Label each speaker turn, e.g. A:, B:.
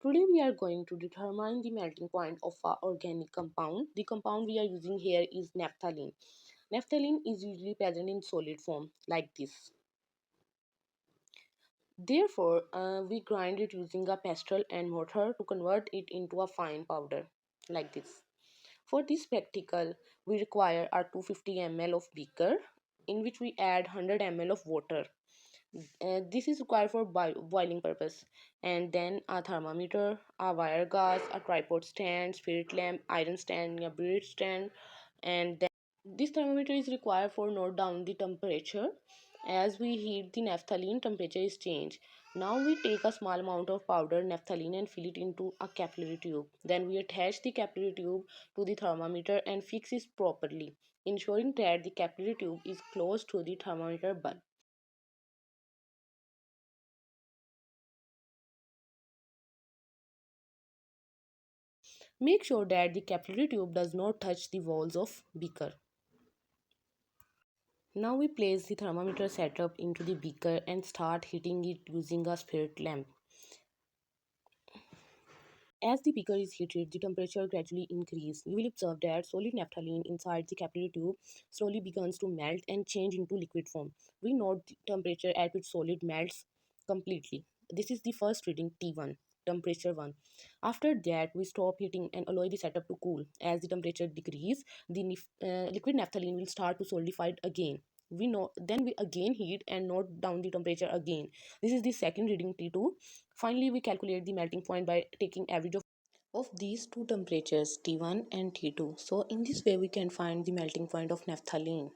A: Today we are going to determine the melting point of our organic compound. The compound we are using here is naphthalene. Naphthalene is usually present in solid form like this. Therefore, we grind it using a pestle and mortar to convert it into a fine powder like this. For this spectacle, we require a 250 ml of beaker in which we add 100 ml of water. This is required for boiling purpose, and then a thermometer, a wire gauge, a tripod stand, spirit lamp, iron stand, a bread stand, and then this thermometer is required for note down the temperature. As we heat the naphthalene, temperature is changed. Now we take a small amount of powdered naphthalene and fill it into a capillary tube. Then we attach the capillary tube to the thermometer and fix it properly, ensuring that the capillary tube is close to the thermometer bulb. Make sure that the capillary tube does not touch the walls of beaker. Now we place the thermometer setup into the beaker and start heating it using a spirit lamp. As the beaker is heated, the temperature gradually increases. You will observe that solid naphthalene inside the capillary tube slowly begins to melt and change into liquid form. We note the temperature at which solid melts completely. This is the first reading T1, temperature 1. After that, we stop heating and allow the setup to cool. As the temperature decreases, the liquid naphthalene will start to solidify again. We again heat and note down the temperature again. This is the second reading T2. Finally, we calculate the melting point by taking average of these two temperatures T1 and T2. So in this way we can find the melting point of naphthalene.